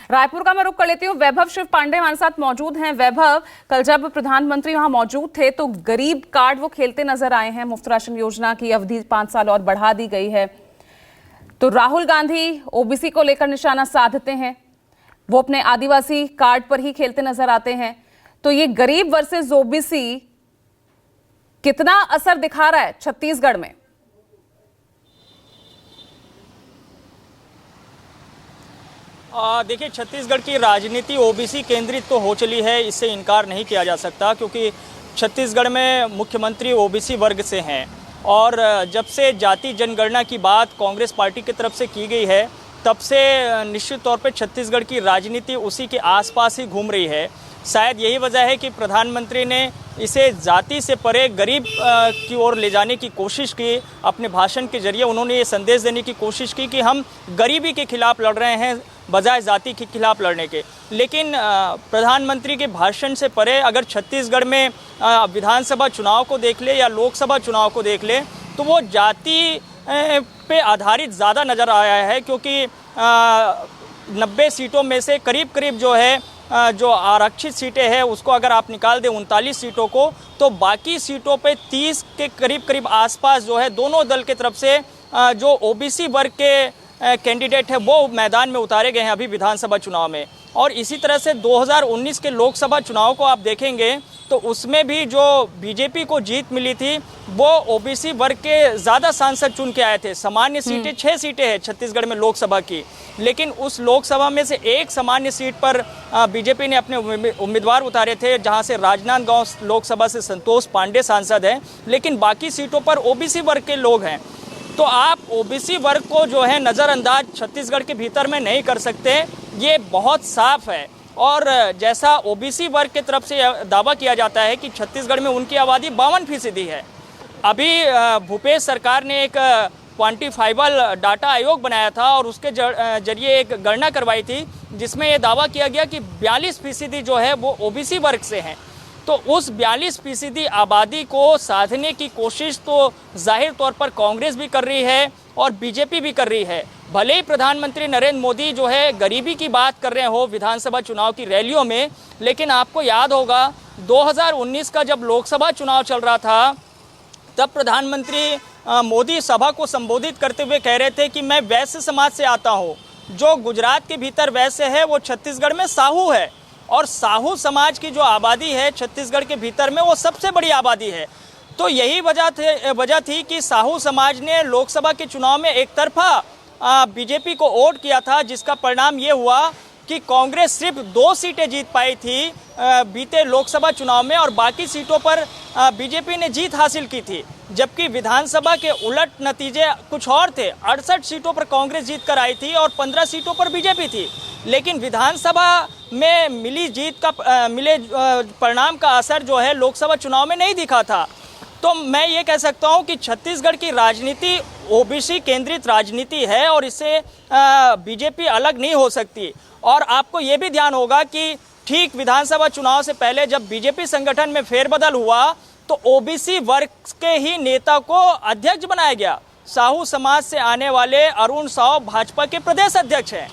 रायपुर का मैं रुख कर लेती हूँ। वैभव शिव पांडे हमारे साथ मौजूद हैं। वैभव, कल जब प्रधानमंत्री वहां मौजूद थे तो गरीब कार्ड वो खेलते नजर आए हैं। मुफ्त राशन योजना की अवधि 5 साल और बढ़ा दी गई है। तो राहुल गांधी ओबीसी को लेकर निशाना साधते हैं, वो अपने आदिवासी कार्ड पर ही खेलते नजर आते हैं। तो ये गरीब वर्सेस ओबीसी कितना असर दिखा रहा है छत्तीसगढ़ में? देखिए, छत्तीसगढ़ की राजनीति ओबीसी केंद्रित तो हो चली है, इससे इनकार नहीं किया जा सकता, क्योंकि छत्तीसगढ़ में मुख्यमंत्री ओबीसी वर्ग से हैं। और जब से जाति जनगणना की बात कांग्रेस पार्टी की तरफ से की गई है, तब से निश्चित तौर पे छत्तीसगढ़ की राजनीति उसी के आसपास ही घूम रही है। शायद यही वजह है कि प्रधानमंत्री ने इसे जाति से परे गरीब की ओर ले जाने की कोशिश की। अपने भाषण के जरिए उन्होंने ये संदेश देने की कोशिश की कि हम गरीबी के खिलाफ लड़ रहे हैं बजाय जाति के खिलाफ लड़ने के। लेकिन प्रधानमंत्री के भाषण से परे अगर छत्तीसगढ़ में विधानसभा चुनाव को देख ले या लोकसभा चुनाव को देख ले, तो वो जाति पे आधारित ज़्यादा नज़र आया है, क्योंकि 90 सीटों में से करीब करीब जो है जो आरक्षित सीटें हैं उसको अगर आप निकाल दें 39 सीटों को, तो बाकी सीटों पे 30 के करीब आसपास जो है दोनों दल के तरफ से जो ओबीसी वर्ग के कैंडिडेट है वो मैदान में उतारे गए हैं अभी विधानसभा चुनाव में। और इसी तरह से 2019 के लोकसभा चुनाव को आप देखेंगे तो उसमें भी जो बीजेपी को जीत मिली थी वो ओबीसी वर्ग के ज़्यादा सांसद चुन के आए थे। सामान्य सीटें 6 सीटें हैं छत्तीसगढ़ में लोकसभा की, लेकिन उस लोकसभा में से एक सामान्य सीट पर बीजेपी ने अपने उम्मीदवार उतारे थे, जहां से राजनांदगांव लोकसभा से संतोष पांडे सांसद हैं, लेकिन बाकी सीटों पर ओबीसी वर्ग के लोग हैं। तो आप ओबीसी वर्ग को जो है नज़रअंदाज छत्तीसगढ़ के भीतर में नहीं कर सकते, ये बहुत साफ है। और जैसा ओबीसी वर्ग की तरफ से दावा किया जाता है कि छत्तीसगढ़ में उनकी आबादी 52% है। अभी भूपेश सरकार ने एक क्वांटिफाइबल डाटा आयोग बनाया था और उसके जरिए एक गणना करवाई थी, जिसमें ये दावा किया गया कि 42% जो है वो ओबीसी वर्ग से हैं। तो उस 42% आबादी को साधने की कोशिश तो जाहिर तौर पर कांग्रेस भी कर रही है और बीजेपी भी कर रही है। भले ही प्रधानमंत्री नरेंद्र मोदी जो है गरीबी की बात कर रहे हो विधानसभा चुनाव की रैलियों में, लेकिन आपको याद होगा 2019 का जब लोकसभा चुनाव चल रहा था, तब प्रधानमंत्री मोदी सभा को संबोधित करते हुए कह रहे थे कि मैं वैश्य समाज से आता हूँ। जो गुजरात के भीतर वैश्य है वो छत्तीसगढ़ में साहू है, और साहू समाज की जो आबादी है छत्तीसगढ़ के भीतर में वो सबसे बड़ी आबादी है। तो यही वजह थी कि साहू समाज ने लोकसभा के चुनाव में एक तरफा बीजेपी को वोट किया था, जिसका परिणाम ये हुआ कि कांग्रेस सिर्फ 2 सीटें जीत पाई थी बीते लोकसभा चुनाव में, और बाकी सीटों पर बीजेपी ने जीत हासिल की थी। जबकि विधानसभा के उलट नतीजे कुछ और थे। 68 सीटों पर कांग्रेस जीत कर आई थी और 15 सीटों पर बीजेपी थी, लेकिन विधानसभा में मिली जीत का मिले परिणाम का असर जो है लोकसभा चुनाव में नहीं दिखा था। तो मैं ये कह सकता हूँ कि छत्तीसगढ़ की राजनीति ओबीसी केंद्रित राजनीति है और इससे बीजेपी अलग नहीं हो सकती। और आपको ये भी ध्यान होगा कि ठीक विधानसभा चुनाव से पहले जब बीजेपी संगठन में फेरबदल हुआ तो ओबीसी वर्ग के ही नेता को अध्यक्ष बनाया गया। साहू समाज से आने वाले अरुण साव भाजपा के प्रदेश अध्यक्ष हैं।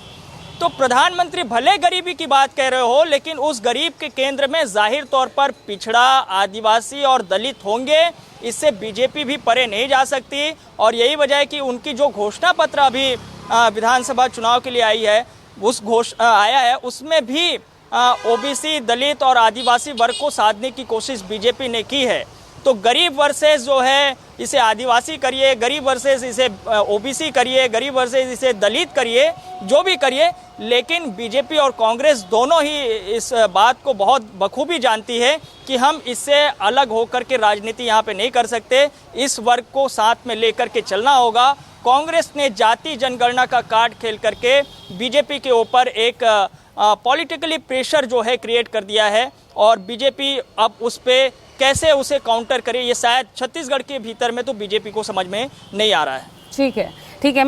तो प्रधानमंत्री भले गरीबी की बात कह रहे हो, लेकिन उस गरीब के केंद्र में जाहिर तौर पर पिछड़ा, आदिवासी और दलित होंगे। इससे बीजेपी भी परे नहीं जा सकती, और यही वजह है कि उनकी जो घोषणा पत्र अभी विधानसभा चुनाव के लिए आया है उसमें भी ओबीसी, दलित और आदिवासी वर्ग को साधने की कोशिश बीजेपी ने की है। तो गरीब वर्सेस जो है इसे आदिवासी करिए, गरीब वर्सेस इसे ओबीसी करिए, गरीब वर्सेस इसे दलित करिए, जो भी करिए, लेकिन बीजेपी और कांग्रेस दोनों ही इस बात को बहुत बखूबी जानती है कि हम इससे अलग होकर के राजनीति यहाँ पे नहीं कर सकते। इस वर्ग को साथ में लेकर के चलना होगा। कांग्रेस ने जाति जनगणना का कार्ड खेल करके बीजेपी के ऊपर एक पॉलिटिकली प्रेशर जो है क्रिएट कर दिया है, और बीजेपी अब उस पर कैसे उसे काउंटर करे ये शायद छत्तीसगढ़ के भीतर में तो बीजेपी को समझ में नहीं आ रहा है। ठीक है, ठीक है।